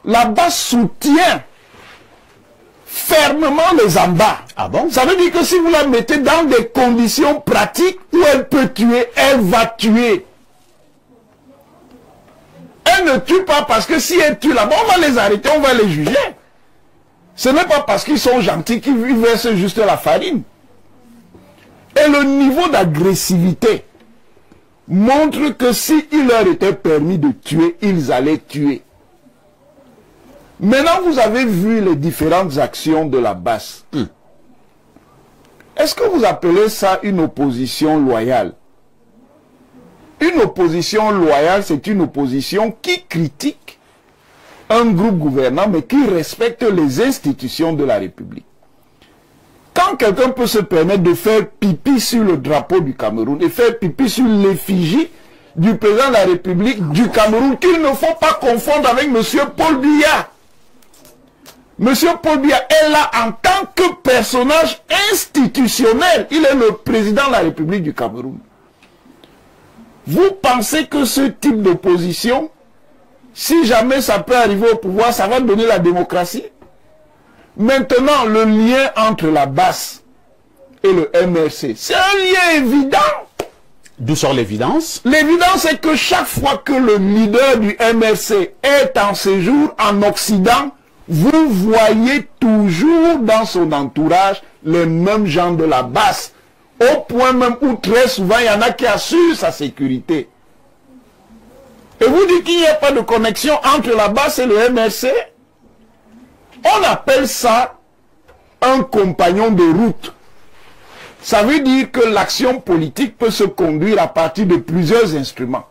la base soutient fermement les Amba. Ah bon? Ça veut dire que si vous la mettez dans des conditions pratiques où elle peut tuer, elle va tuer. Elle ne tue pas parce que si elle tue là-bas, on va les arrêter, on va les juger. Ce n'est pas parce qu'ils sont gentils qu'ils versent juste la farine. Et le niveau d'agressivité montre que s'il leur était permis de tuer, ils allaient tuer. Maintenant, vous avez vu les différentes actions de la base. Est-ce que vous appelez ça une opposition loyale? Une opposition loyale, c'est une opposition qui critique un groupe gouvernant, mais qui respecte les institutions de la République. Quand quelqu'un peut se permettre de faire pipi sur le drapeau du Cameroun et faire pipi sur l'effigie du président de la République du Cameroun, qu'il ne faut pas confondre avec M. Paul Biya. M. Paul Biya est là en tant que personnage institutionnel. Il est le président de la République du Cameroun. Vous pensez que ce type d'opposition, si jamais ça peut arriver au pouvoir, ça va donner la démocratie? Maintenant, le lien entre la BAS et le MRC, c'est un lien évident. D'où sort l'évidence? L'évidence, c'est que chaque fois que le leader du MRC est en séjour en Occident, vous voyez toujours dans son entourage les mêmes gens de la BAS. Au point même où très souvent, il y en a qui assurent sa sécurité. Et vous dites qu'il n'y a pas de connexion entre la BAS et le MRC? On appelle ça un compagnon de route. Ça veut dire que l'action politique peut se conduire à partir de plusieurs instruments.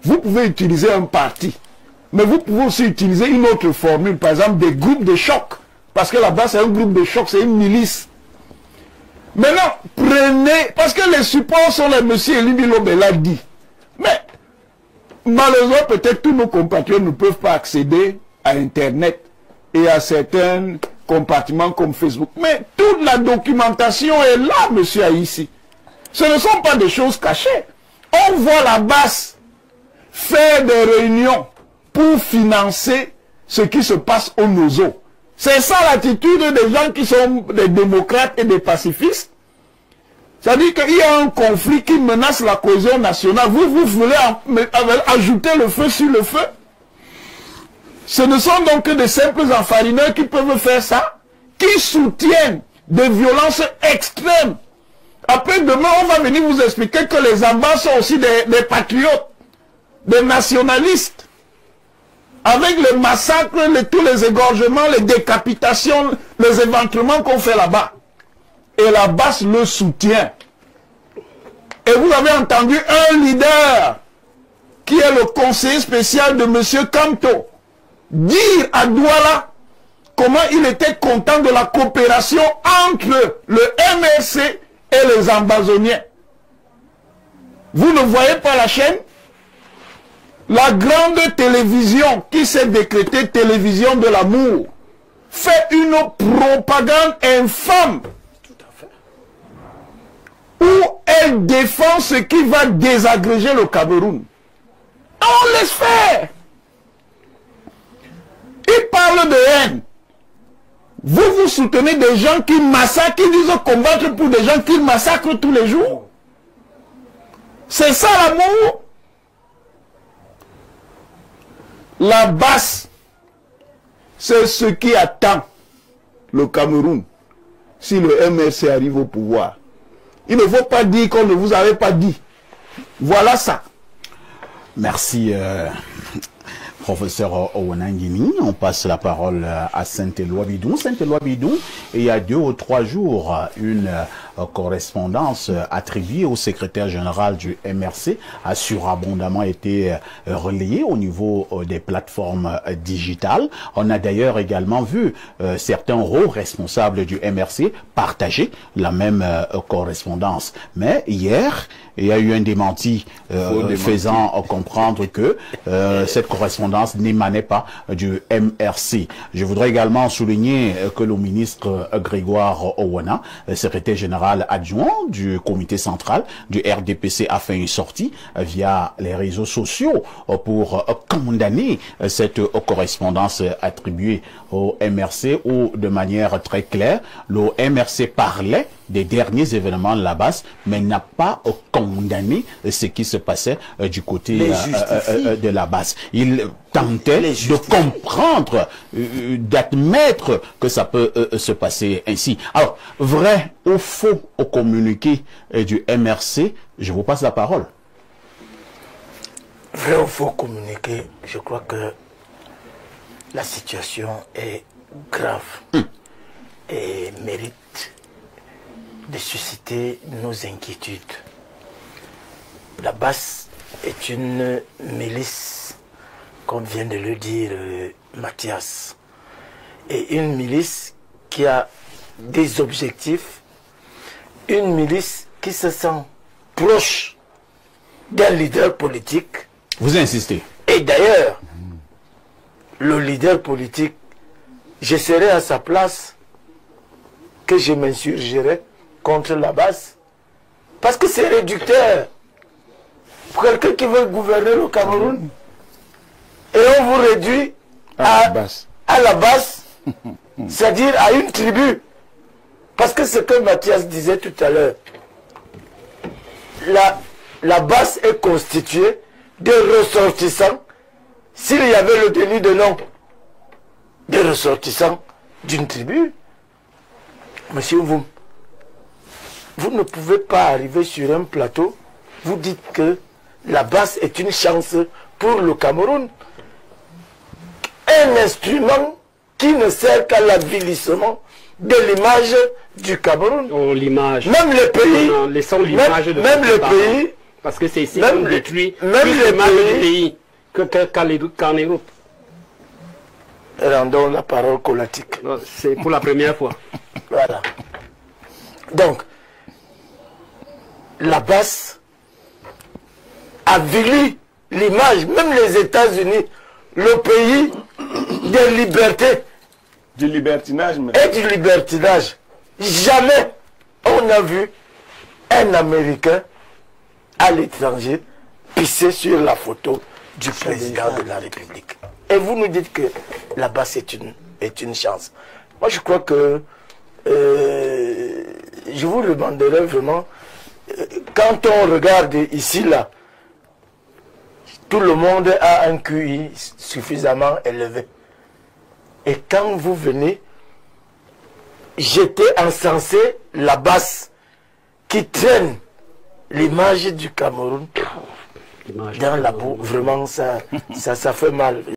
Vous pouvez utiliser un parti, mais vous pouvez aussi utiliser une autre formule, par exemple des groupes de choc. Parce que là-bas, c'est un groupe de choc, c'est une milice. Maintenant, prenez, parce que les supports sont les monsieur Elie Lobé l'a dit. Mais, malheureusement, peut-être tous nos compatriotes ne peuvent pas accéder à Internet et à certains compartiments comme Facebook. Mais toute la documentation est là, monsieur Haïssi. Ce ne sont pas des choses cachées. On voit la BAS faire des réunions pour financer ce qui se passe au Nozo. C'est ça l'attitude des gens qui sont des démocrates et des pacifistes. C'est-à-dire qu'il y a un conflit qui menace la cohésion nationale. Vous voulez ajouter le feu sur le feu? Ce ne sont donc que des simples enfarineurs qui peuvent faire ça, qui soutiennent des violences extrêmes. Après, demain, on va venir vous expliquer que les Ambas sont aussi des patriotes, des nationalistes. Avec les massacres, tous les égorgements, les décapitations, les éventrements qu'on fait là-bas. Et la BAS le soutient. Et vous avez entendu un leader, qui est le conseiller spécial de M. Kanto, dire à Douala comment il était content de la coopération entre le MRC et les Ambazoniens. Vous ne voyez pas la chaîne? La grande télévision qui s'est décrétée télévision de l'amour fait une propagande infâme où elle défend ce qui va désagréger le Cameroun. On laisse faire. Ils parlent de haine. Vous soutenez des gens qui massacrent, qui disent combattre pour des gens qui massacrent tous les jours. C'est ça l'amour. La BAS, c'est ce qui attend le Cameroun si le MRC arrive au pouvoir. Il ne faut pas dire qu'on ne vous avait pas dit. Voilà ça. Merci, professeur Owanangini. On passe la parole à Saint-Éloi Bidou. Saint-Éloi Bidou, il y a 2 ou 3 jours, une correspondance attribuée au secrétaire général du MRC a surabondamment été relayée au niveau des plateformes digitales. On a d'ailleurs également vu certains hauts responsables du MRC partager la même correspondance. Mais hier, il y a eu un démenti faisant comprendre que cette correspondance n'émanait pas du MRC. Je voudrais également souligner que le ministre Grégoire Owana, secrétaire général général adjoint du comité central du RDPC a fait une sortie via les réseaux sociaux pour condamner cette correspondance attribuée au MRC, où de manière très claire, le MRC parlait des derniers événements de la base, mais n'a pas condamné ce qui se passait du côté de la base. Il tentait de comprendre, d'admettre que ça peut se passer ainsi. Alors, vrai ou faux au communiqué du MRC, je vous passe la parole. Vrai ou faux communiqué, je crois que la situation est grave et mérite de susciter nos inquiétudes. La BAS est une milice, comme vient de le dire Mathias, et une milice qui a des objectifs, une milice qui se sent proche d'un leader politique. Vous insistez. Et d'ailleurs, le leader politique, je serais à sa place, que je m'insurgerais contre la base, parce que c'est réducteur. Pour quelqu'un qui veut gouverner le Cameroun, et on vous réduit à la base, c'est-à-dire à une tribu. Parce que ce que Mathias disait tout à l'heure, la base est constituée de ressortissants, s'il y avait le délit de nom, des ressortissants d'une tribu. Monsieur vous ne pouvez pas arriver sur un plateau, vous dites que la base est une chance pour le Cameroun. Un instrument qui ne sert qu'à l'avilissement de l'image du Cameroun. Oh, l'image. Même les pays. Non, laissons l'image de même les pays. Parce que c'est ici qu'on détruit même les pays qu'en Europe. Rendons la parole colatique. C'est pour la première fois. Voilà. Donc, la base avilit l'image, même les États-Unis, le pays des libertés. Du libertinage. Et du libertinage. Jamais on a vu un Américain à l'étranger pisser sur la photo du président de la République. Et vous nous dites que là-bas c'est une chance. Moi je crois que je vous demanderais vraiment, quand on regarde ici là, tout le monde a un QI suffisamment élevé. Et quand vous venez jeter encenser la base qui traîne l'image du Cameroun dans la boue, vraiment ça fait mal.